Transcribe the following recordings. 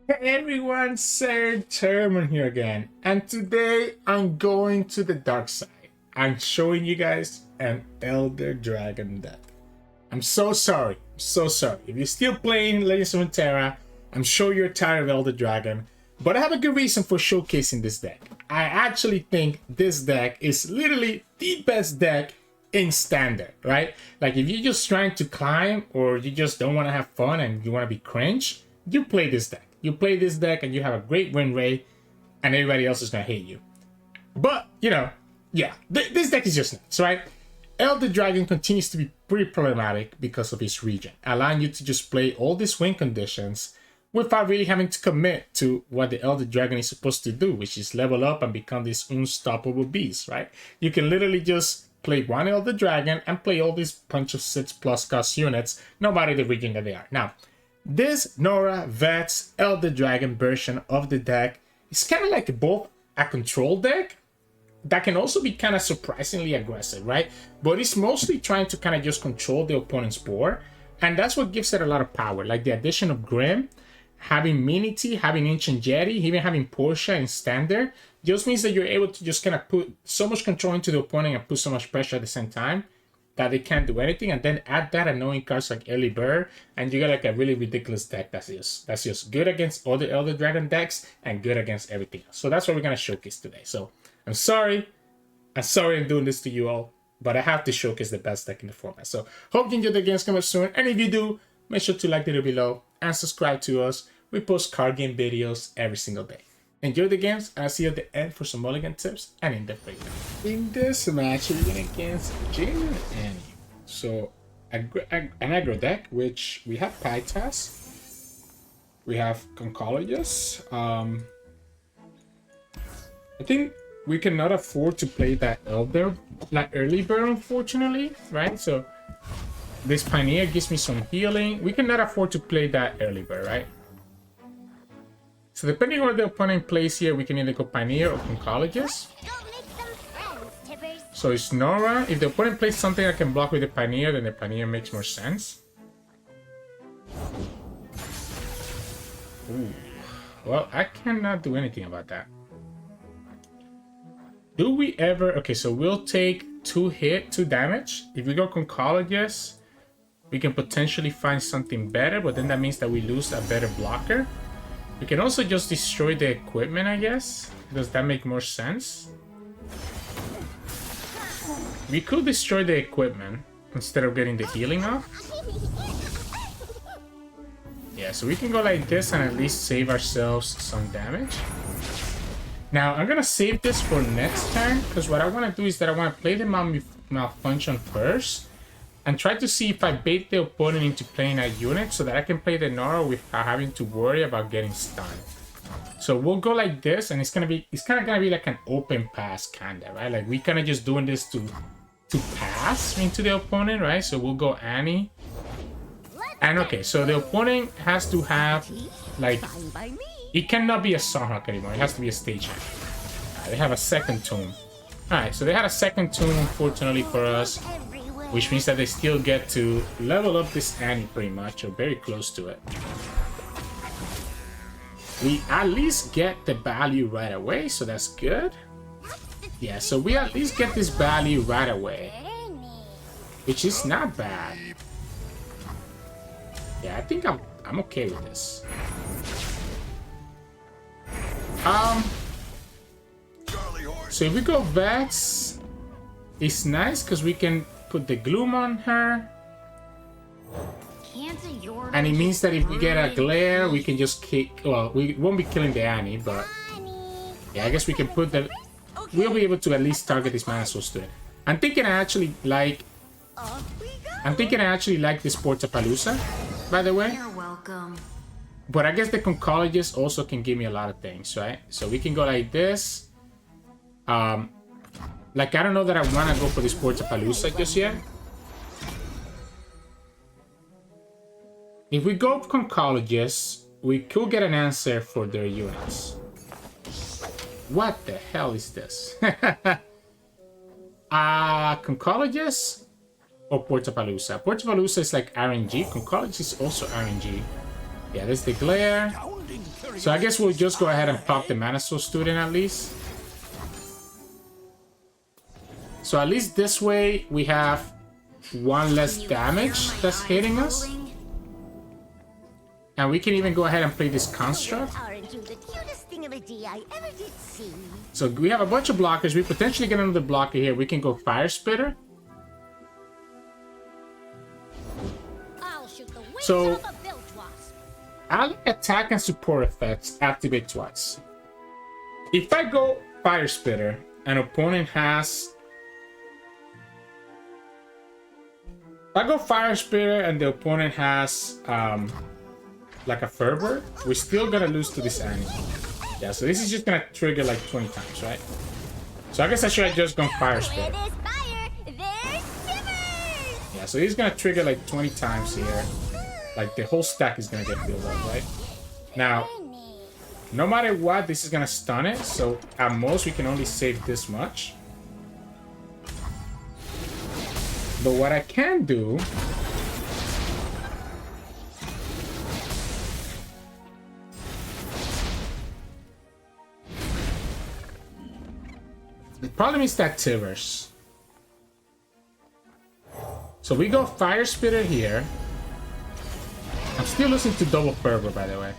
Hey everyone, Sirturmund here again, and today I'm going to the dark side. I'm showing you guys an Elder Dragon deck. I'm so sorry, so sorry. If you're still playing Legends of Runeterra, I'm sure you're tired of Elder Dragon, but I have a good reason for showcasing this deck. I actually think this deck is literally the best deck in standard, right? Like if you're just trying to climb or you just don't want to have fun and you want to be cringe, you play this deck. You play this deck and you have a great win rate and everybody else is going to hate you. But, you know, yeah, this deck is just nuts, right? Elder Dragon continues to be pretty problematic because of his region, allowing you to just play all these win conditions without really having to commit to what the Elder Dragon is supposed to do, which is level up and become this unstoppable beast, right? You can literally just play one Elder Dragon and play all these bunch of 6+ cost units, no matter the region that they are. Now, this Norra Vex Elder Dragon version of the deck is kind of like both a control deck that can also be kind of surprisingly aggressive, right? But it's mostly trying to kind of just control the opponent's board, and that's what gives it a lot of power. Like the addition of Grim, having Minity, having Ancient Jetty, even having Portia in standard, just means that you're able to just kind of put so much control into the opponent and put so much pressure at the same time that they can't do anything, and then add that annoying cards like Early Bird, and you get like a really ridiculous deck that's just good against all the Elder Dragon decks and good against everything else. So that's what we're gonna showcase today. So I'm sorry I'm doing this to you all, but I have to showcase the best deck in the format. So hope you enjoy the games coming soon, and if you do, make sure to like the video below and subscribe to us. We post card game videos every single day. Enjoy the games, and I'll see you at the end for some mulligan tips and in-depth breakdown. In this match, we're going against Jhin and Annie. So, an aggro deck, which we have Pytas, we have Conchologist. I think we cannot afford to play that Elder, like early bird, unfortunately, right? So, this Pioneer gives me some healing. We cannot afford to play that early bird, right? So depending on what the opponent plays here, we can either go Pioneer or Conchologist. So it's Norra. If the opponent plays something I can block with the Pioneer, then the Pioneer makes more sense. Ooh. Well, I cannot do anything about that. Do we ever... Okay, so we'll take 2 damage. If we go Conchologist, we can potentially find something better, but then that means that we lose a better blocker. We can also just destroy the equipment, I guess. Does that make more sense? We could destroy the equipment instead of getting the healing off. Yeah, so we can go like this and at least save ourselves some damage. Now, I'm gonna save this for next turn, because what I want to do is that I want to play the Malfunction first and try to see if I bait the opponent into playing a unit so that I can play the Norra without having to worry about getting stunned. So we'll go like this, and it's kind of gonna be like an open pass, kinda, right? Like we kind of just doing this to pass into the opponent, right? So we'll go Annie. And okay, so the opponent has to have like, it cannot be a Sawhawk anymore. It has to be a stagehand. They have a second tomb. Alright, so they had a second tomb, unfortunately for us, which means that they still get to level up this Annie pretty much, or very close to it. We at least get the value right away, so that's good. Yeah, so we at least get this value right away, which is not bad. Yeah, I think I'm okay with this. So if we go Vex, it's nice because we can put the Gloom on her, and it means that if we get a Glare, we can just kick. Well, we won't be killing the Annie, but yeah, I guess we can put the. We'll be able to at least target this mana source to it. I'm thinking I actually like this Portapalooza, by the way. You're welcome. But I guess the Conchologist also can give me a lot of things, right? So we can go like this. Like, I don't know that I want to go for this Portapalooza just yet. If we go Conchologist, we could get an answer for their units. What the hell is this? Conchologist or Portapalooza? Portapalooza is like RNG. Conchologist is also RNG. Yeah, there's the Glare. So I guess we'll just go ahead and pop the Mana Soul Student at least. So at least this way we have one less damage that's hitting us. And we can even go ahead and play this Construct. So we have a bunch of blockers. We potentially get another blocker here. We can go Fire Spitter. So ally attack and support effects activate twice. If I go Fire Spitter, an opponent has... If I go Fire Spitter and the opponent has like a Fervor, we're still gonna lose to this Annie. Yeah, so this is just gonna trigger like 20 times, right? So I guess I should have just gone Fire Spitter. Yeah, so he's gonna trigger like 20 times here. Like the whole stack is gonna get filled up, right? Now, no matter what, this is gonna stun it. So at most we can only save this much. But what I can do the problem is that Tivers. So we go Fire Spitter here. I'm still losing to double Fervor, by the way.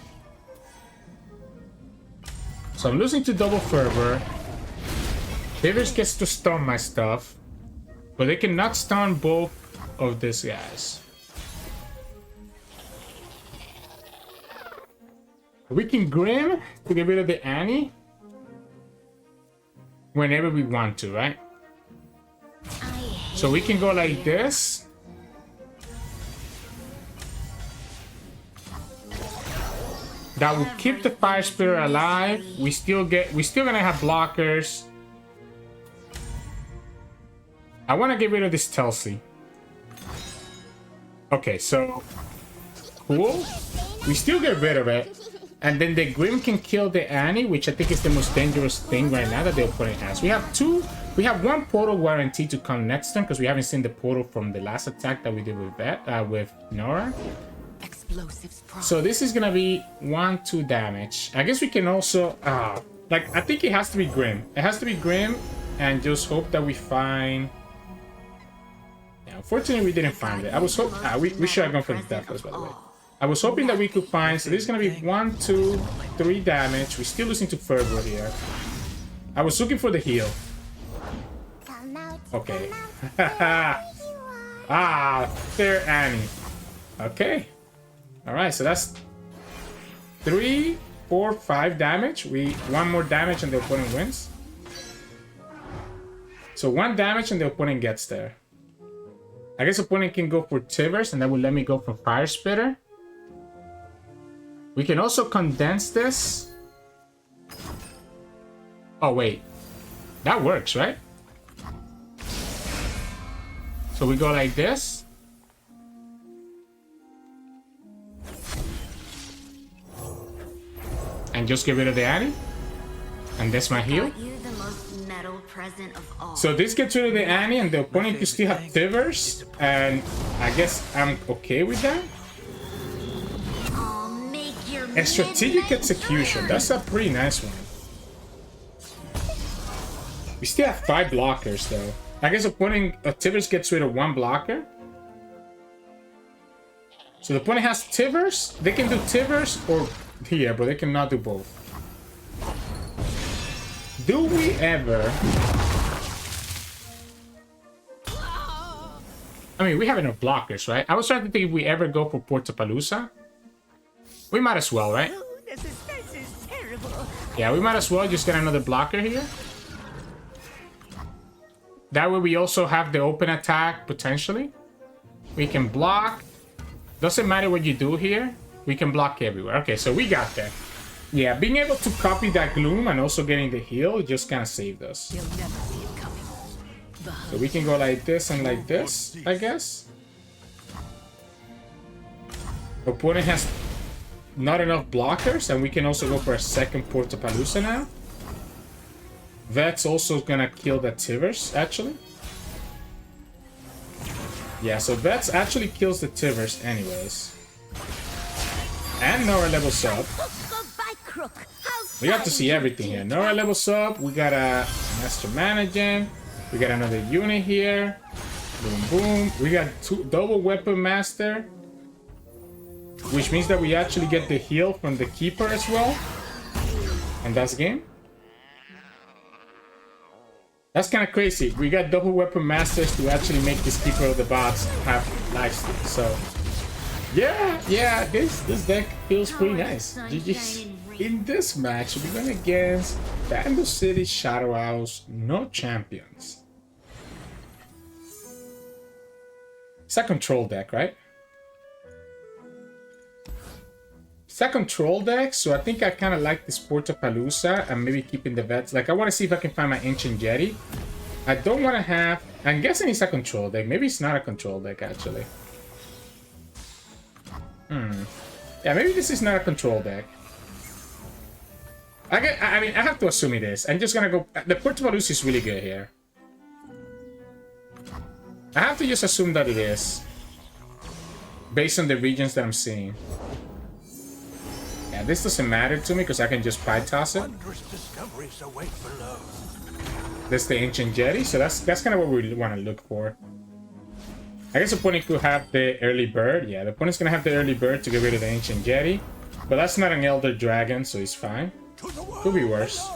So I'm losing to double Fervor. Tivers gets to stun my stuff. But they cannot stun both of these guys. We can Grim to get rid of the Annie whenever we want to, right? So we can go like this. That will keep the Fire Spirit alive. We're still gonna have blockers. I want to get rid of this Telsi. Okay, so cool. We still get rid of it. And then the Grim can kill the Annie, which I think is the most dangerous thing right now that the opponent has. We have one portal guarantee to come next turn because we haven't seen the portal from the last attack that we did with Norra. So this is gonna be 1-2 damage. I guess we can also like I think it has to be Grim. It has to be Grim and just hope that we find. Yeah, unfortunately we didn't find it. I was hoping we should have gone for the Deathless, by the way. I was hoping that we could find, so this is gonna be 1, 2, 3 damage. We're still losing to Fervor here. I was looking for the heal. Okay. There, Annie. Okay. Alright, so that's 3, 4, 5 damage. One more damage and the opponent wins. So 1 damage and the opponent gets there. I guess opponent can go for Tivers and that will let me go for Fire Spitter. We can also condense this. Oh, wait. That works, right? So we go like this. And just get rid of the Annie. And that's my heal. So this gets rid of the Annie and the opponent can still have Tivers. And I guess I'm okay with that. A strategic execution. That's a pretty nice one. We still have 5 blockers though. I guess opponent Tivers gets rid of 1 blocker. So the opponent has Tivers. They can do Tivers or here, but they cannot do both. Do we ever... I mean, we have enough blockers, right? I was trying to think if we ever go for Portapalooza. We might as well, right? Oh, the suspense is terrible. Yeah, we might as well just get another blocker here. That way we also have the open attack, potentially. We can block. Doesn't matter what you do here. We can block everywhere. Okay, so we got that. Yeah, being able to copy that Gloom and also getting the heal just kind of saved us. You'll never see it coming. So we can go like this and like this, I guess. Opponent has not enough blockers, and we can also go for a second Portapalooza now. Vex also gonna kill that Tivers, actually. Yeah, so Vex actually kills the Tivers anyways. And Norra levels up. We got to see everything here. Norra levels up. We got a Master Manager. We got another unit here. Boom, boom. We got double Weapon Master. Which means that we actually get the heal from the Keeper as well. And that's game. That's kind of crazy. We got double Weapon Masters to actually make this Keeper of the Bots have lifesteal. So, yeah, this deck feels pretty nice. GG's. In this match, we're going against Vandal City Shadow Owls, no champions. It's a control deck, right? It's a control deck, so I think I kind of like this Portapalooza and maybe keeping the vets. Like, I want to see if I can find my Ancient Jetty. I don't want to have... I'm guessing it's a control deck. Maybe it's not a control deck, actually. Yeah, maybe this is not a control deck. I mean, I have to assume it is. I'm just gonna go... The Portapalooza is really good here. I have to just assume that it is. Based on the regions that I'm seeing. Yeah, this doesn't matter to me because I can just pie toss it. That's the Ancient Jetty, so that's kind of what we want to look for. I guess the opponent could have the early bird. Yeah, the opponent's gonna have the early bird to get rid of the Ancient Jetty. But that's not an Elder Dragon, so it's fine. Could be worse.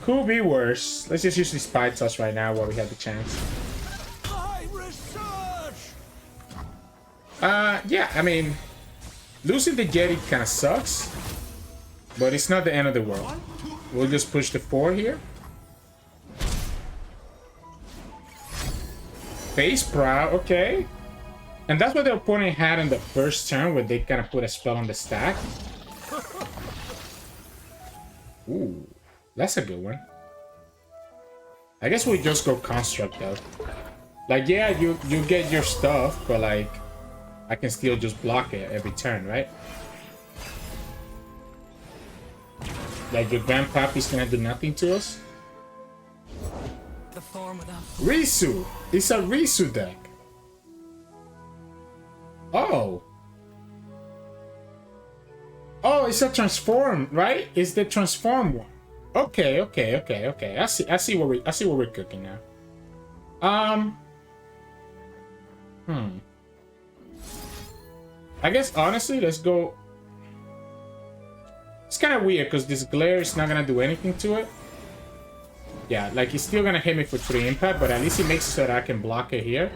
Could be worse. Let's just use this pie toss right now while we have the chance. Yeah, I mean, losing the Jetty kind of sucks, but it's not the end of the world. We'll just push the 4 here. Face Prow, okay. And that's what the opponent had in the first turn, where they kind of put a spell on the stack. Ooh, that's a good one. I guess we just go Construct, though. Like, yeah, you get your stuff, but, like, I can still just block it every turn, right? Like, your Grandpappy's gonna do nothing to us. Risu! It's a Risu deck. Oh. Oh, it's a Transform, right? It's the Transform one. Okay. I see what we're cooking now. I guess honestly, let's go. It's kind of weird because this glare is not gonna do anything to it. Yeah, like it's still gonna hit me for 3 impact, but at least it makes it so that I can block it here.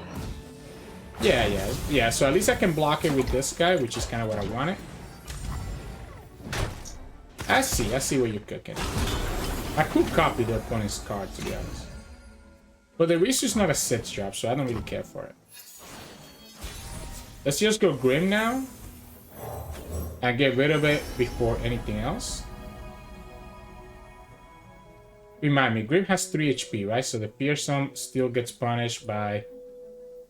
Yeah. So at least I can block it with this guy, which is kind of what I wanted. I see what you're cooking. I could copy the opponent's card, to be honest. But the Risu's not a 6 drop, so I don't really care for it. Let's just go Grim now. And get rid of it before anything else. Remind me, Grim has 3 HP, right? So the Fearsome still gets punished by...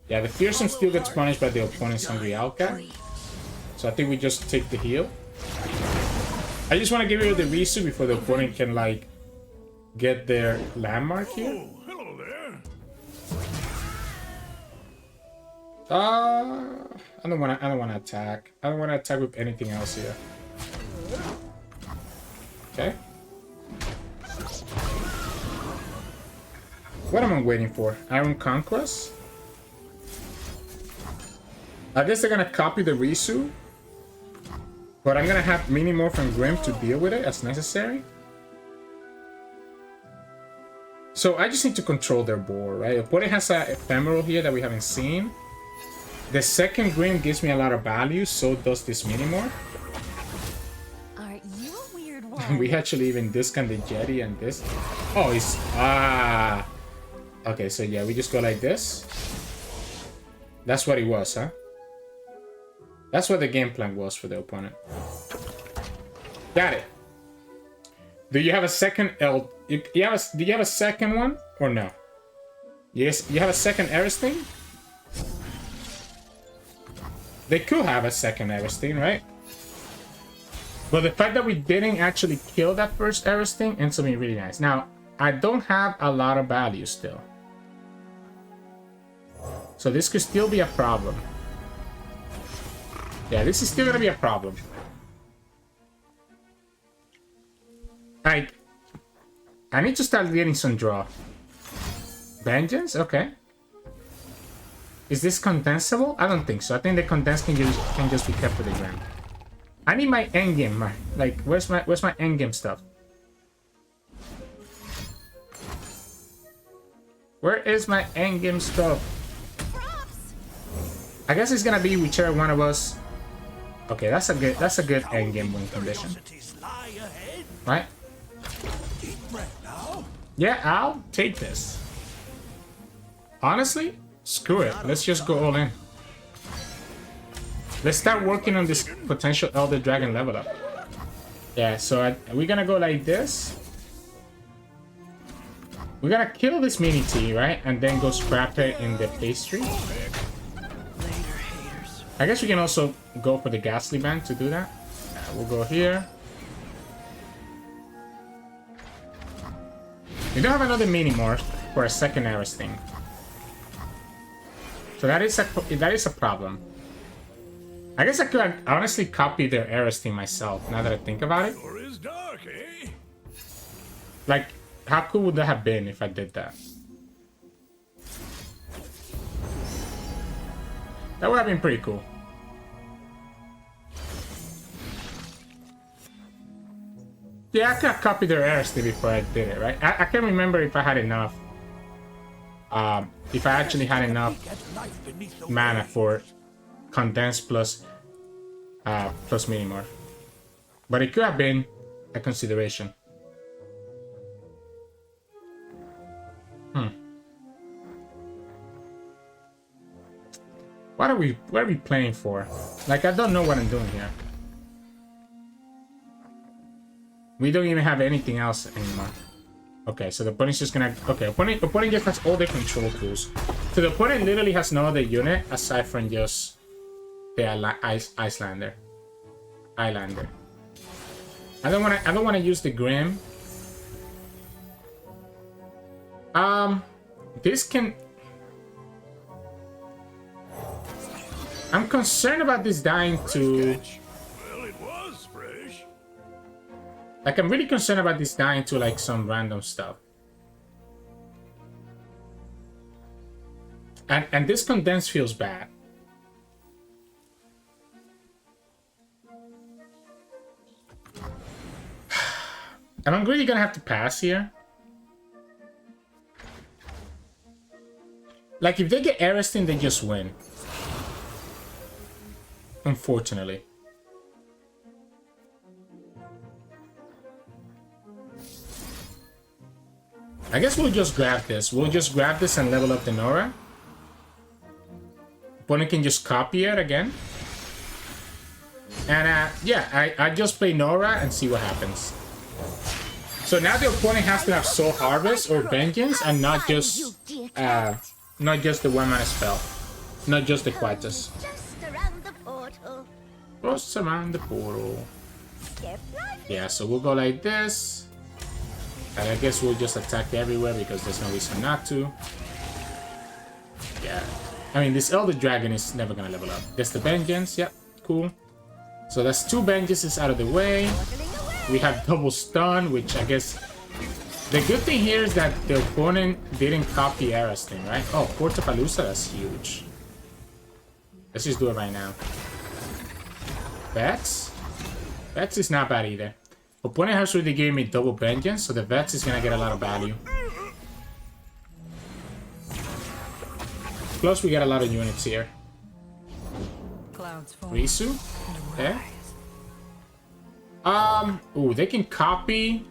Yeah, the Fearsome still gets punished by the opponent's Hungry Owlcat. So I think we just take the heal. I just want to get rid of the Risu before the opponent can, like, get their landmark here. Oh, hello there. I don't want to attack. I don't want to attack with anything else here. Okay. What am I waiting for? Iron Conquest? I guess they're gonna copy the Risu. But I'm gonna have Minimorph and Grim to deal with it as necessary. So I just need to control their board, right? Opponent has an Ephemeral here that we haven't seen. The second Grim gives me a lot of value, so does this Minimorph. Aren't you a weird one? We actually even discount the Jetty and this. Oh, it's... Okay, so yeah, we just go like this. That's what it was, huh? That's what the game plan was for the opponent. Got it. Do you have a second do you have a second one or no? Yes, you have a second Aristing? They could have a second Aristing, right? But the fact that we didn't actually kill that first Aristing ends up being really nice. Now, I don't have a lot of value still. So this could still be a problem. Yeah, this is still gonna be a problem. Like, I need to start getting some draw. Vengeance? Okay. Is this condensable? I don't think so. I think the condense can just be kept to the ground. I need my endgame. Like, where's my endgame stuff? Where is my endgame stuff? I guess it's gonna be whichever one of us. Okay, that's a good endgame win condition. Right? Yeah, I'll take this. Honestly, screw it. Let's just go all in. Let's start working on this potential Elder Dragon level up. Yeah, so we're gonna go like this. We're gonna kill this mini T, right? And then go scrap it in the pastry. I guess we can also go for the Ghastly Band to do that. We'll go here. We don't have another mini morph for a second Ares thing. So that is a problem. I guess I could honestly copy their Ares thing myself, now that I think about it. Like, how cool would that have been if I did that? That would have been pretty cool. Yeah, I could have copied their Ares thing before I did it, right? I can't remember if I had enough. If I actually had enough mana for condense plus minimorph. But it could have been a consideration. What are we playing for? Like, I don't know what I'm doing here. We don't even have anything else anymore. Okay, so the opponent's just gonna... Okay, opponent just has all the control tools. So the opponent literally has no other unit aside from just the Icelander. Islander. I don't wanna use the Grim. This can... I'm concerned about this dying to... Like, I'm really concerned about this dying to, like, some random stuff. And this condense feels bad. And I'm really gonna have to pass here. Like, if they get Ariston, they just win. Unfortunately. I guess we'll just grab this. We'll just grab this and level up the Norra. Opponent can just copy it again. And yeah, I just play Norra and see what happens. So now the opponent has to have Soul Harvest or Vengeance and not just the 1-mana spell. Not just the Quietus. Just around the portal. Yeah, so we'll go like this. And I guess we'll just attack everywhere because there's no reason not to. Yeah. I mean, this Elder Dragon is never gonna level up. There's the Vengeance. Yep, cool. So that's 2 Vengeances out of the way. We have double stun, which I guess... The good thing here is that the opponent didn't copy Ariston, right? Oh, Portapalooza, that's huge. Let's just do it right now. Vex? Vex is not bad either. Opponent has already given me double Vengeance, so the Vex is gonna get a lot of value. Plus, we get a lot of units here. Risu? Okay. Ooh, they can copy...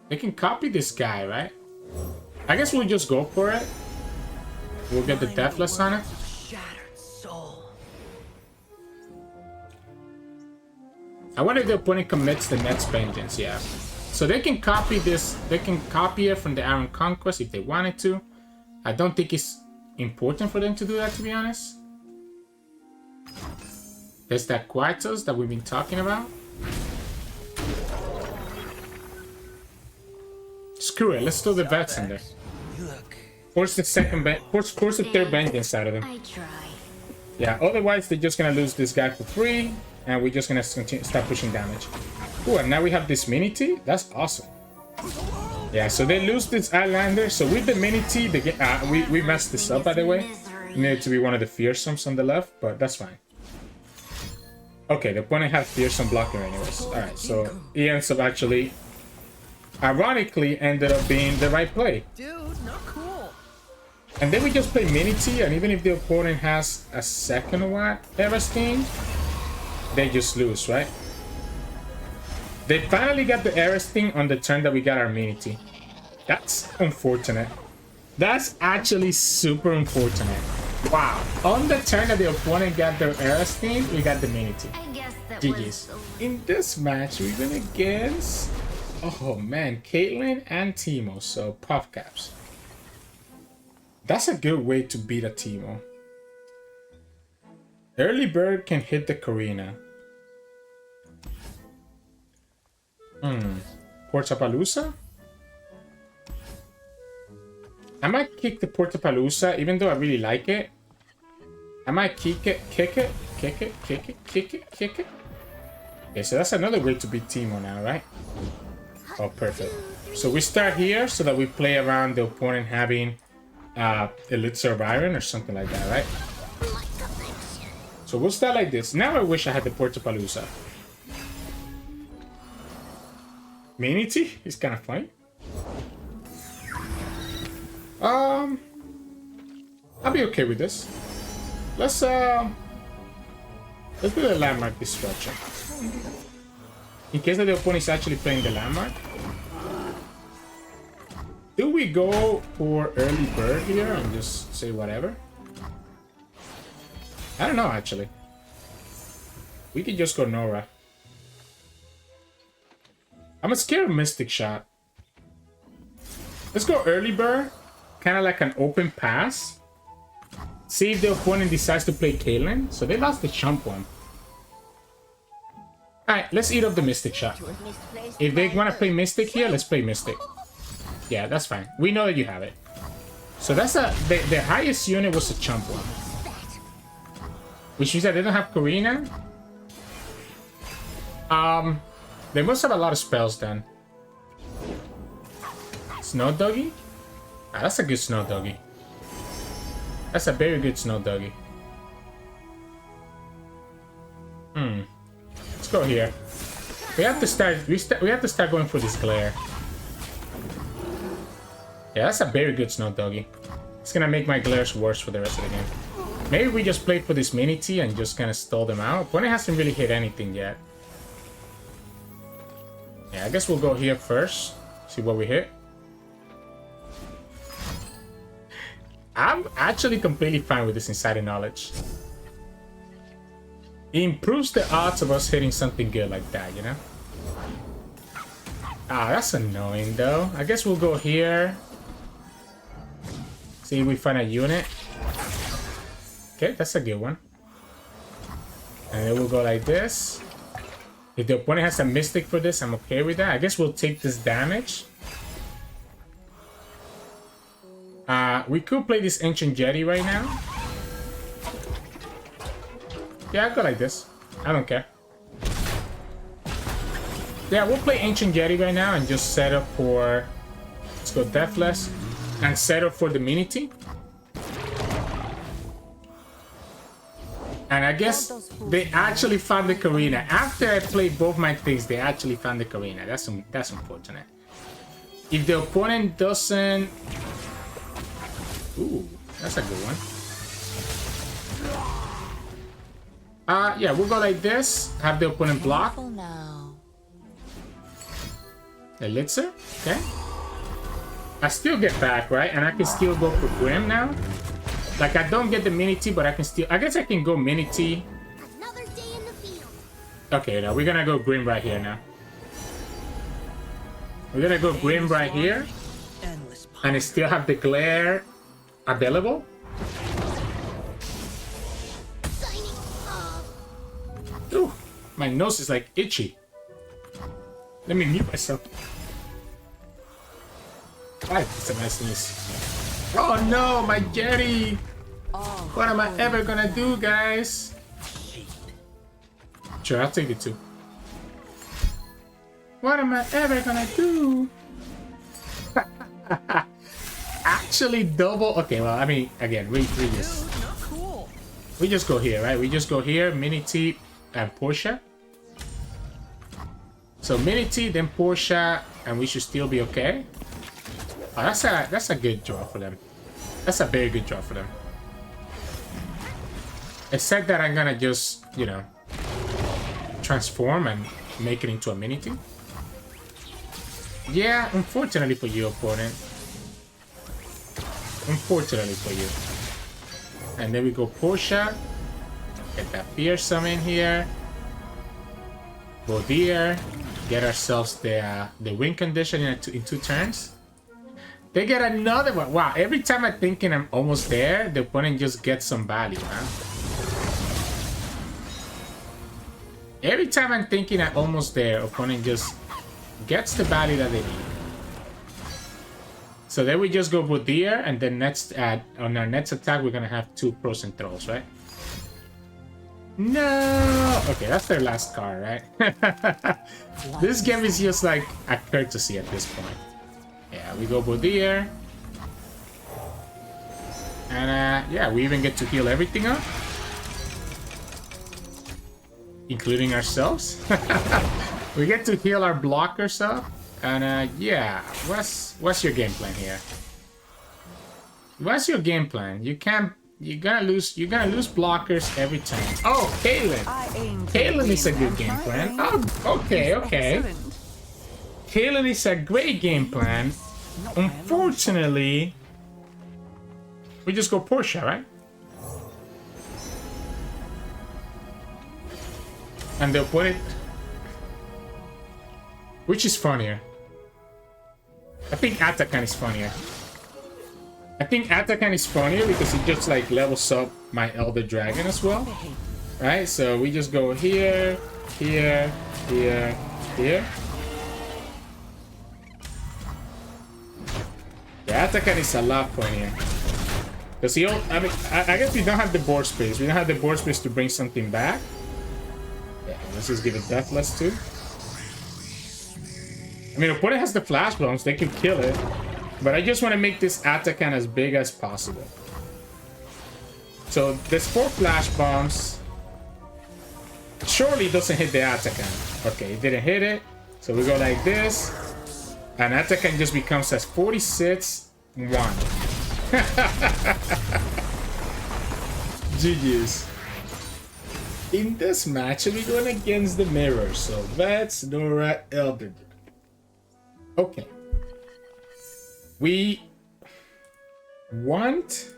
They can copy this guy, right? I guess we'll just go for it. We'll get the Deathless on it. I wonder if the opponent commits the next Vengeance, yeah. So they can copy this, they can copy it from the Iron Conquest if they wanted to. I don't think it's important for them to do that, to be honest. There's that Quietus that we've been talking about. Screw it, let's throw the Vex in there. Force the third Vengeance out of them. Yeah, otherwise they're just gonna lose this guy for free. And we're just gonna continue, start pushing damage. Ooh, and now we have this mini T. That's awesome. Yeah, so they lose this Outlander. So with the mini T, they get, we messed this up, by the way. It needed to be one of the fearsomes on the left, but that's fine. Okay, the opponent had fearsome blocking anyways. Alright, so he ends up actually, ironically, ended up being the right play. Dude, not cool. And then we just play mini T, and even if the opponent has a second one, Everstein, they just lose, right? They finally got the Everstein on the turn that we got our mini T. That's unfortunate. That's actually super unfortunate. Wow. On the turn that the opponent got their Everstein, we got the mini T. I guess that GG's. In this match, we've been against, oh man, Caitlyn and Teemo, so puff caps. That's a good way to beat a Teemo. Early bird can hit the Karina. Portapalooza? I might kick the Portapalooza, even though I really like it. I might kick it. Okay, so that's another way to beat Teemo now, right? Oh, perfect. So we start here so that we play around the opponent having Elixir of Iron or something like that, right? So we'll start like this. Now I wish I had the Portapalooza. Minity is kind of funny. I'll be okay with this. Let's do the landmark destruction. In case that the opponent is actually playing the landmark. Do we go for early bird here and just say whatever? I don't know actually. We could just go Norra. I'm scared of Mystic Shot. Let's go early bird. Kind of like an open pass. See if the opponent decides to play Caitlyn. So they lost the chump one. Alright, let's eat up the Mystic Shot. If they want to play Mystic here, let's play Mystic. Yeah, that's fine. We know that you have it. So that's the highest unit was a chump one. Which means that they don't have Karina. They must have a lot of spells then. Snow Doggy? Ah, that's a good Snow Doggy. That's a very good Snow Doggy. Let's go here. We have to start. We have to start going for this glare. Yeah, that's a very good Snow Doggy. It's gonna make my glares worse for the rest of the game. Maybe we just play for this mini T and just kind of stall them out. Opponent hasn't really hit anything yet. Yeah, I guess we'll go here first. See what we hit. I'm actually completely fine with this Insider Knowledge. It improves the odds of us hitting something good like that, you know? Ah, that's annoying though. I guess we'll go here. See if we find a unit. Okay, that's a good one. And then we'll go like this. If the opponent has a Mystic for this, I'm okay with that. I guess we'll take this damage. We could play this Ancient Jetty right now. Yeah, I'll go like this. I don't care. Yeah, we'll play Ancient Jetty right now and just set up for... Let's go Deathless. And set up for the mini T. And I guess they actually found the Karina. After I played both my things, they actually found the Karina. That's unfortunate. If the opponent doesn't... Ooh, that's a good one. Yeah, we'll go like this. Have the opponent block. Elixir, okay. I still get back, right? And I can still go for Grim now. Like, I don't get the mini T, but I can still... I guess I can go mini T. Another day in the field. Okay, now we're gonna go Grim right here now. We're gonna go Grim right here. And still have the Glare available. Ooh, my nose is like itchy. Let me mute myself. Right, it's a nice sneeze. Oh no, my jetty! What am I ever gonna do, guys? Sure, I'll take it too. What am I ever gonna do? Actually, double. Okay, well, I mean, again, we just. Cool. We just go here, right? We just go here, Mini T and Portia. So Mini T, then Portia, and we should still be okay. Oh, that's a good draw for them. That's a very good draw for them. Except that I'm gonna just, you know, transform and make it into a Mini T. Yeah, unfortunately for you, opponent. Unfortunately for you. And then we go Portia. Get that fearsome in here. Bodier. Get ourselves the win condition in 2 turns. They get another one. Wow, every time I'm thinking I'm almost there, the opponent just gets some value, huh? Every time I'm thinking I'm almost there, opponent just gets the value that they need. So then we just go Bodier, and then on our next attack, we're gonna have 2 pros and throws, right? No! Okay, that's their last card, right? This game is just like a courtesy at this point. Yeah, we go Bodier. And yeah, we even get to heal everything up. Including ourselves. We get to heal our blockers up. And yeah, what's your game plan here? What's your game plan? You're gonna lose blockers every time. Oh, Caitlyn! Caitlyn is a good game plan. Oh, okay. Caitlyn is a great game plan. Unfortunately, we just go Portia, right? And they'll put it. Which is funnier? I think Atakan is funnier. I think Atakan is funnier because it just like levels up my Elder Dragon as well. Right? So we just go here, here, here, here. Yeah, Atakan is a lot funnier. Because I guess we don't have the board space. We don't have the board space to bring something back. Yeah, let's just give it Deathless too. I mean, the opponent has the flash bombs, they can kill it. But I just want to make this Atakan as big as possible. So there's 4 flash bombs. Surely it doesn't hit the Atakan. Okay, it didn't hit it. So we go like this. And Atakan just becomes as 46-1. GG's. In this match, we're going against the mirror. So Vex Norra, Elder Dragon. Okay. We want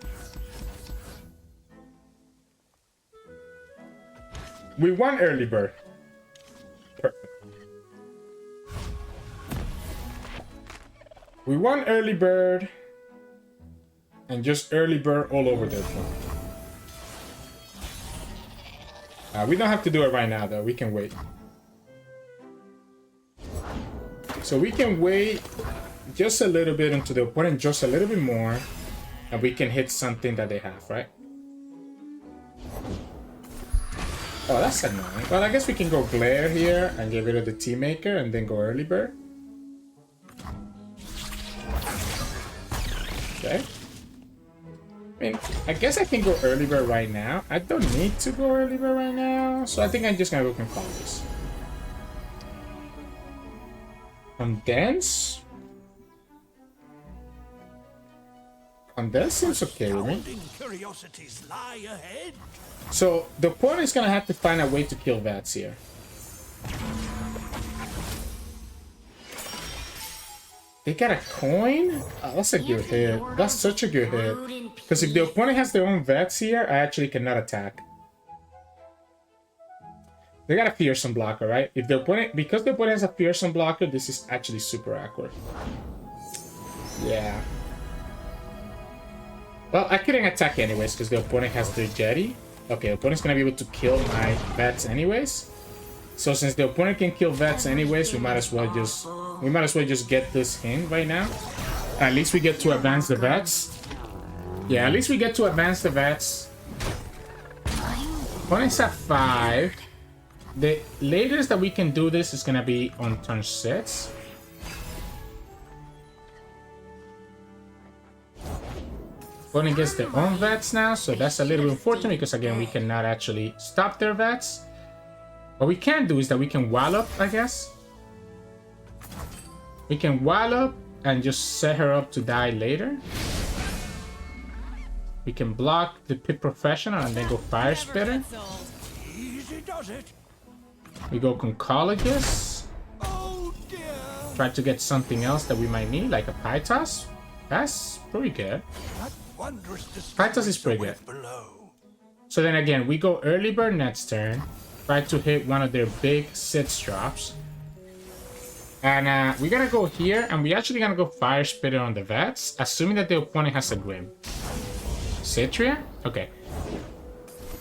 early bird. Perfect. We want early bird and just early bird all over this one. We don't have to do it right now though, we can wait. So we can wait just a little bit until the opponent just a little bit more, and we can hit something that they have, right? Oh, that's annoying. Well, I guess we can go Glare here and get rid of the Tea Maker and then go Early Bird. Okay. I mean, I guess I can go Early Bird right now. I don't need to go Early Bird right now, so I think I'm just gonna go Condense. Condense? Condense seems okay with me. So the opponent is gonna have to find a way to kill Vats here. They got a coin? Oh, that's a good hit. That's such a good hit. Because if the opponent has their own Vats here, I actually cannot attack. They got a fearsome blocker, right? If the opponent, because the opponent has a fearsome blocker, this is actually super awkward. Yeah. Well, I couldn't attack anyways because the opponent has the Jetty. Okay, the opponent's gonna be able to kill my Vats anyways. So since the opponent can kill Vats anyways, we might as well just get this in right now. At least we get to advance the Vats. Yeah, at least we get to advance the Vats. Opponent's at 5. the latest that we can do this is gonna be on turn 6. Going against their own vets now, so that's a little unfortunate because again we cannot actually stop their vets. What we can do is that we can wallop, I guess. We can wallop and just set her up to die later. We can block the Pit Professional and then go Fire Spitter. We go Concologus. Try to get something else that we might need, like a Pytos. That's pretty good. Pytos is pretty good. So then again, we go early bird next turn. Try to hit one of their big sits drops. And we're gonna go here, and we're actually gonna go Fire Spitter on the vets, assuming that the opponent has a Grim. Citria? Okay.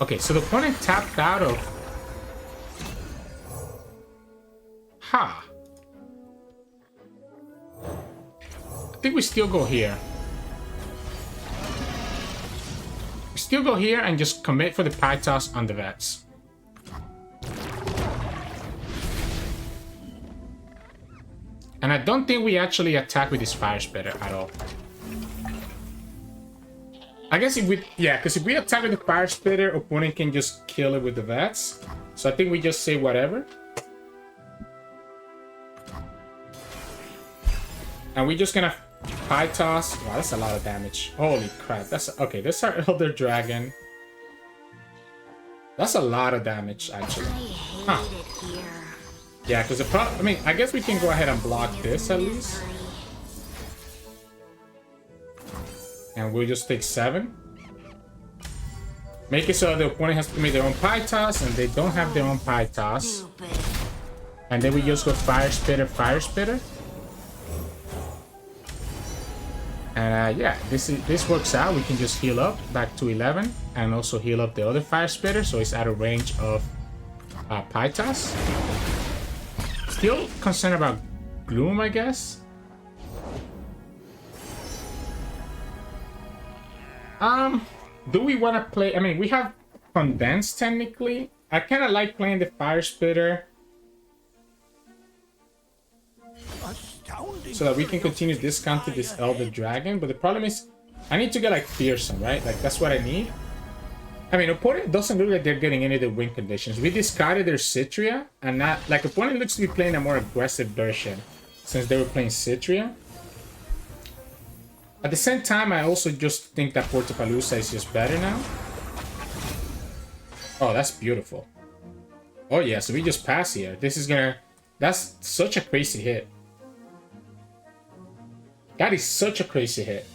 Okay, so the opponent tapped out of... Ha! I think we still go here. We still go here and just commit for the Pytos on the vets. And I don't think we actually attack with this Fire Spitter at all. I guess if we... Yeah, because if we attack with the Fire Spitter, opponent can just kill it with the vets. So I think we just say whatever. And we're just gonna Pytos. Wow, that's a lot of damage. Holy crap. That's... Okay, this is our Elder Dragon. That's a lot of damage, actually. Huh. Yeah, because the problem... I mean, I guess we can go ahead and block this at least. And we'll just take 7. Make it so the opponent has to make their own Pytos, and they don't have their own Pytos. And then we just go Fire Spitter, Fire Spitter. And yeah, this works out. We can just heal up back to 11. And also heal up the other Fire Spitter, so it's out of range of Pytos. Still concerned about Gloom, I guess. Do we want to play... I mean, we have Condense, technically. I kind of like playing the Fire Spitter. So that we can continue discounting this Elder Dragon. But the problem is, I need to get, like, Fearsome, right? Like, that's what I need. I mean, opponent doesn't look like they're getting any of the win conditions. We discarded their Citria, and not... Like, opponent looks to be playing a more aggressive version since they were playing Citria. At the same time, I also just think that Portapalooza is just better now. Oh, that's beautiful. Oh, yeah, so we just pass here. This is gonna... That's such a crazy hit. That is such a crazy hit.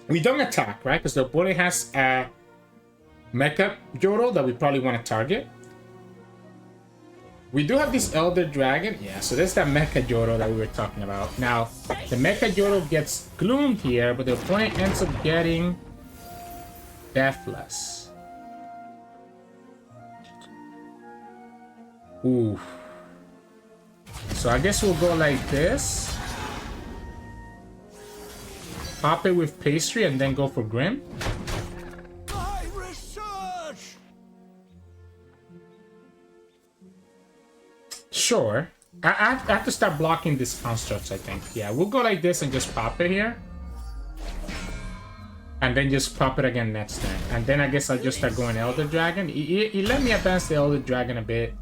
We don't attack, right? Because the opponent has a Mecha Joro that we probably want to target. We do have this Elder Dragon. Yeah, so there's that Mecha Joro that we were talking about. Now, the Mecha Joro gets gloomed here, but the opponent ends up getting Deathless. Ooh. So I guess we'll go like this. Pop it with Pastry and then go for Grim. Sure. I have to start blocking these constructs, I think. Yeah, we'll go like this and just pop it here. And then just pop it again next turn. And then I guess I'll just start going Elder Dragon. He let me advance the Elder Dragon a bit.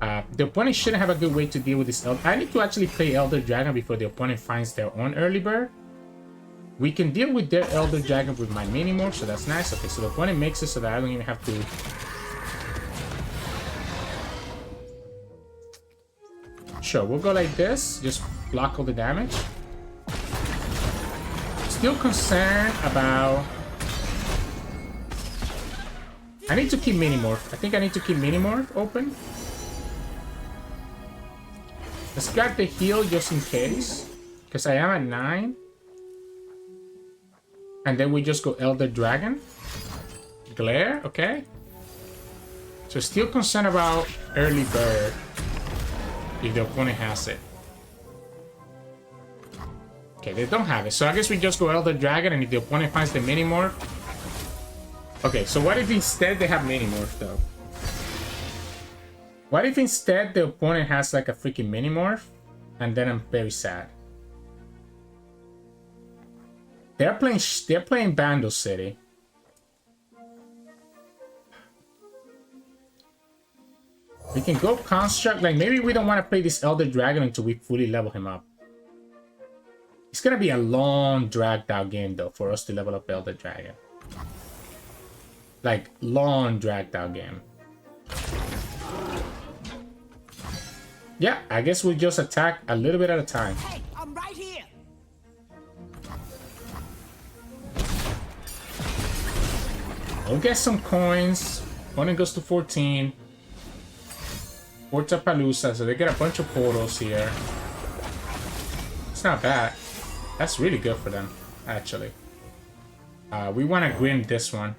The opponent shouldn't have a good way to deal with this Elder. I need to actually play Elder Dragon before the opponent finds their own early bird. We can deal with their Elder Dragon with my Minimorph, so that's nice. Okay, so the opponent makes it so that I don't even have to... Sure, we'll go like this. Just block all the damage. Still concerned about... I need to keep Minimorph. I think I need to keep Minimorph open. Let's grab the heal just in case. Because I am at 9. And then we just go Elder Dragon. Glare, okay. So still concerned about early bird. If the opponent has it. Okay, they don't have it. So I guess we just go Elder Dragon, and if the opponent finds the Minimorph... Okay, so what if instead they have Minimorph, though? What if instead the opponent has like a freaking mini-morph? And then I'm very sad. They're playing Bando City. We can go Construct. Like, maybe we don't want to play this Elder Dragon until we fully level him up. It's gonna be a long, dragged out game, though, for us to level up Elder Dragon. Like, long, dragged out game. Yeah, I guess we'll just attack a little bit at a time. Hey, I'm right here. We'll get some coins. Opponent goes to 14. Portapalooza, so they get a bunch of portals here. It's not bad. That's really good for them, actually. We want to grim this one.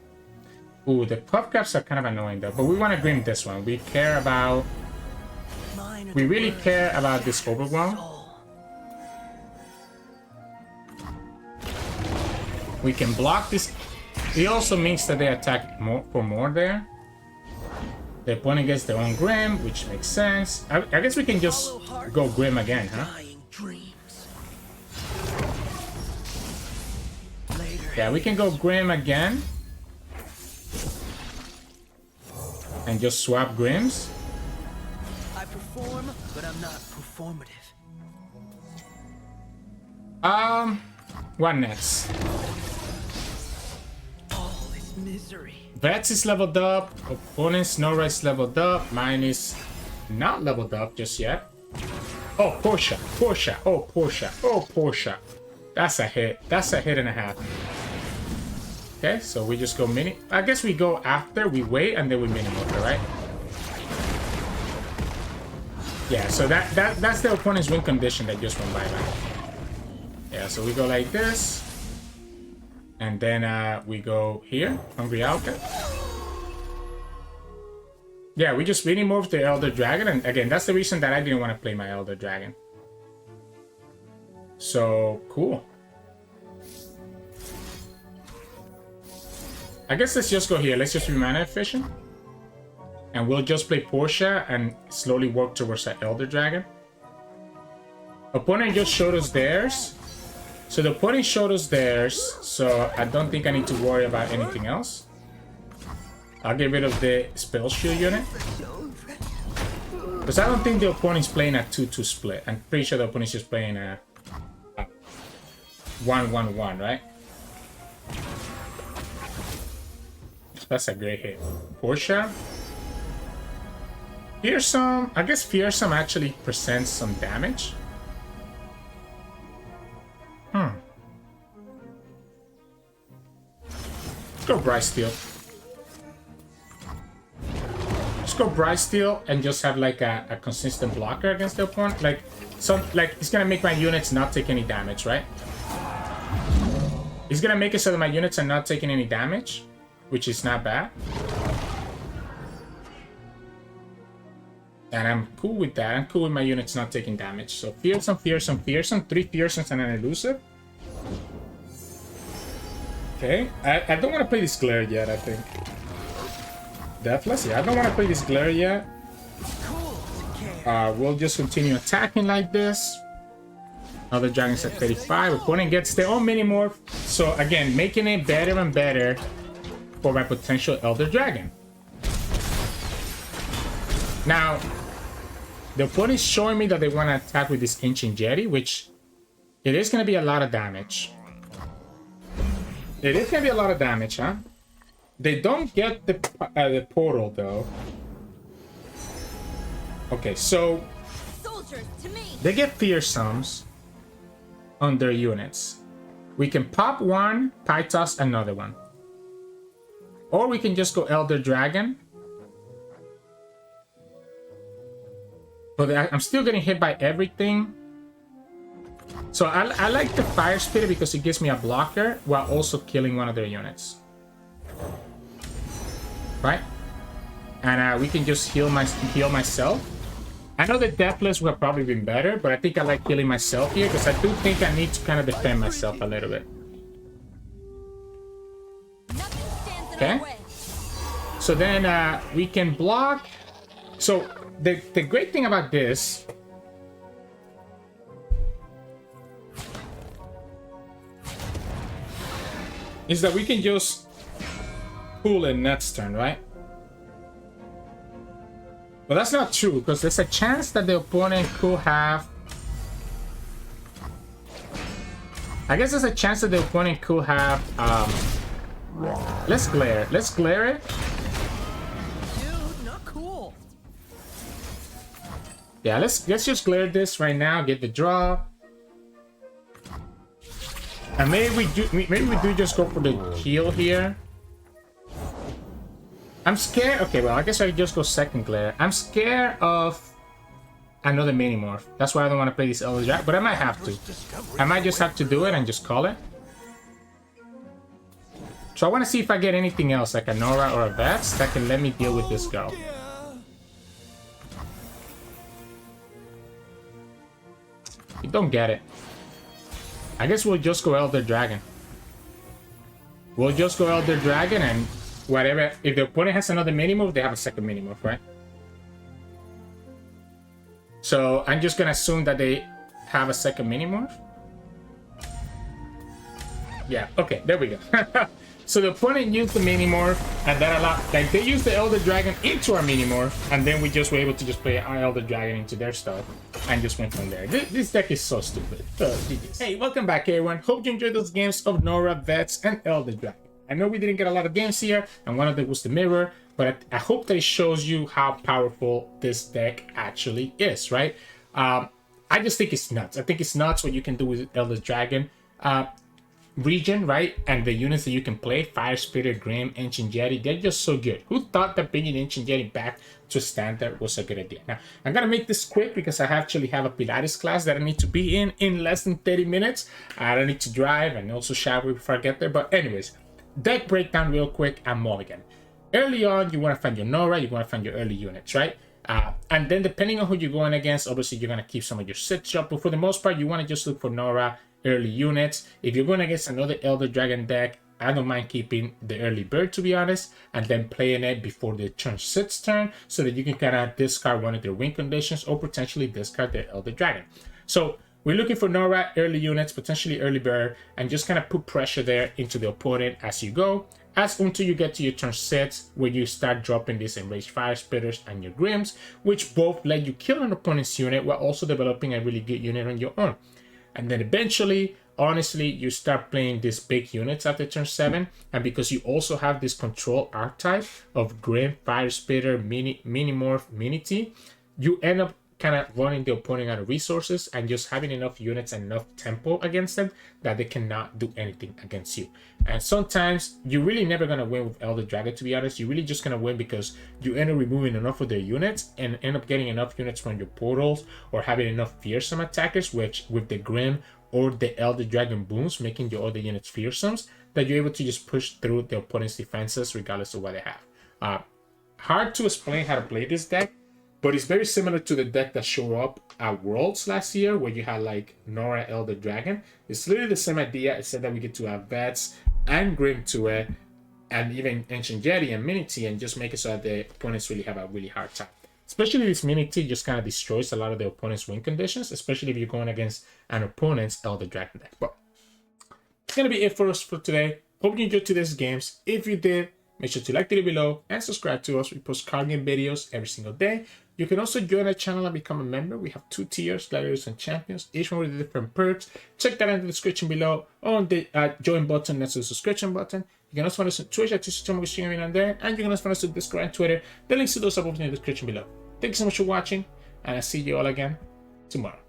Ooh, the puff caps are kind of annoying though, but we want to grim this one. We care about... We really care about this overwhelm. We can block this. It also means that they attack more for more there. The opponent gets their own Grim, which makes sense. I guess we can just go Grim again, huh? Yeah, we can go Grim again. And just swap Grims. I perform, but I'm not performative. What next? All this misery. Vex is leveled up. Opponent's Norra is leveled up. Mine is not leveled up just yet. Oh, Portia. Portia. Oh, Portia. Oh, Portia. That's a hit. That's a hit and a half. Okay, so we just go mini. I guess we go after, we wait, and then we mini morph, right? Yeah, so that's the opponent's win condition that just went bye-bye. Yeah, so we go like this. And then we go here, Hungry Alka. Yeah, we just mini morphed the Elder Dragon, and again, that's the reason that I didn't want to play my Elder Dragon. So, cool. I guess let's just go here. Let's just be mana efficient. And we'll just play Portia and slowly work towards that Elder Dragon. Opponent just showed us theirs. So the opponent showed us theirs. So I don't think I need to worry about anything else. I'll get rid of the Spell Shield unit. Because I don't think the opponent's playing a 2-2 split. I'm pretty sure the opponent's just playing a 1-1-1, right? That's a great hit. Portia. Fearsome. I guess Fearsome actually presents some damage. Let's go Brightsteel. Let's go Brightsteel and just have like a consistent blocker against the opponent. Like it's gonna make my units not take any damage, right? It's gonna make it so that my units are not taking any damage, which is not bad. And I'm cool with that. I'm cool with my units not taking damage. So Fearsome, Fearsome, Fearsome. 3 Fearsomes and an Elusive. Okay. I don't want to play this Glare yet, I think. Deathless? Yeah, I don't want to play this Glare yet. We'll just continue attacking like this. Other Dragons at 35. Opponent gets their own mini-morph. So again, making it better and better for my potential Elder Dragon. Now, the opponent is showing me that they want to attack with this Ancient Jetty, which it is going to be a lot of damage. It is going to be a lot of damage, huh? They don't get the portal, though. Okay, so Soldiers, to me. they get Fearsomes on their units. We can pop one, Pie Toss another one. Or we can just go Elder Dragon. But I'm still getting hit by everything. So I like the Fire Spirit because it gives me a blocker while also killing one of their units. Right? And we can just heal myself. I know the Deathless would have probably been better, but I think I like healing myself here because I do think I need to kind of defend myself a little bit. Okay? So then we can block. So the great thing about this is that we can just pull in next turn, right? But that's not true, because there's a chance that the opponent could have... I guess there's a chance that the opponent could have... Let's glare. Let's glare it. Dude, not cool. Yeah, let's just glare this right now, get the draw. And maybe we do just go for the heal here. I'm scared. Okay, well, I guess I just go second glare. I'm scared of another mini morph. That's why I don't want to play this Elder Dragon, but I might have to. I might just have to do it and just call it. So I want to see if I get anything else, like a Norra or a Vex, that can let me deal with this girl. You don't get it. I guess we'll just go Elder Dragon. We'll just go Elder Dragon and whatever. If the opponent has another mini move, they have a second mini move, right? So I'm just gonna assume that they have a second mini move. Yeah, okay, there we go. So the opponent used the mini morph, and that allowed, like, they used the Elder Dragon into our mini morph, and then we just were able to just play our Elder Dragon into their stuff and just went from there. This deck is so stupid. Hey, welcome back, everyone. Hope you enjoyed those games of Norra Vex and Elder Dragon. I know we didn't get a lot of games here, and one of them was the Mirror, but I hope that it shows you how powerful this deck actually is, right? I just think it's nuts. I think it's nuts what you can do with Elder Dragon. Region, right? And the units that you can play, Fire Spitter, Grim, Ancient Jetty, they're just so good. Who thought that bringing Ancient Jetty back to standard was a good idea? Now, I'm gonna make this quick because I actually have a Pilates class that I need to be in less than 30 minutes. I don't need to drive and also shower before I get there. But anyways, deck breakdown real quick and mulligan. Early on, you want to find your Norra, you want to find your early units, right? And then depending on who you're going against, obviously you're going to keep some of your sits up. But for the most part, you want to just look for Norra early units. If you're going against another Elder Dragon deck, I don't mind keeping the early bird, to be honest, and then playing it before the turn 6 turn so that you can kind of discard one of their win conditions or potentially discard their Elder Dragon. So we're looking for Norra early units, potentially early bird, and just kind of put pressure there into the opponent as you go, until you get to your turn 6, where you start dropping these Enraged Fire Spitters and your Grims, which both let you kill an opponent's unit while also developing a really good unit on your own. And then eventually, honestly, you start playing these big units after turn 7, and because you also have this control archetype of Grim, Fire Spitter, Mini Morph, Minity, you end up kind of running the opponent out of resources and just having enough units and enough tempo against them that they cannot do anything against you. And sometimes you're really never going to win with Elder Dragon, to be honest. You're really just going to win because you end up removing enough of their units and end up getting enough units from your portals or having enough fearsome attackers, which with the Grim or the Elder Dragon booms, making your other units fearsomes, that you're able to just push through the opponent's defenses regardless of what they have. Hard to explain how to play this deck, but it's very similar to the deck that showed up at Worlds last year, where you had like Norra Elder Dragon. It's literally the same idea, except that we get to have Vex and Grim to it, and even Ancient Jetty and Minity, and just make it so that the opponents really have a really hard time. Especially this Minity just kind of destroys a lot of the opponent's win conditions, especially if you're going against an opponent's Elder Dragon deck. But it's going to be it for us for today. Hope you enjoyed today's games. If you did, make sure to like the video below and subscribe to us. We post card game videos every single day. You can also join our channel and become a member. We have 2 tiers, Gladiators and Champions, each one with different perks. Check that in the description below on the join button next to the subscription button. You can also find us on Twitch at Sirturmund streaming on there, and you can also find us on Discord and Twitter. The links to those are both in the description below. Thank you so much for watching, and I'll see you all again tomorrow.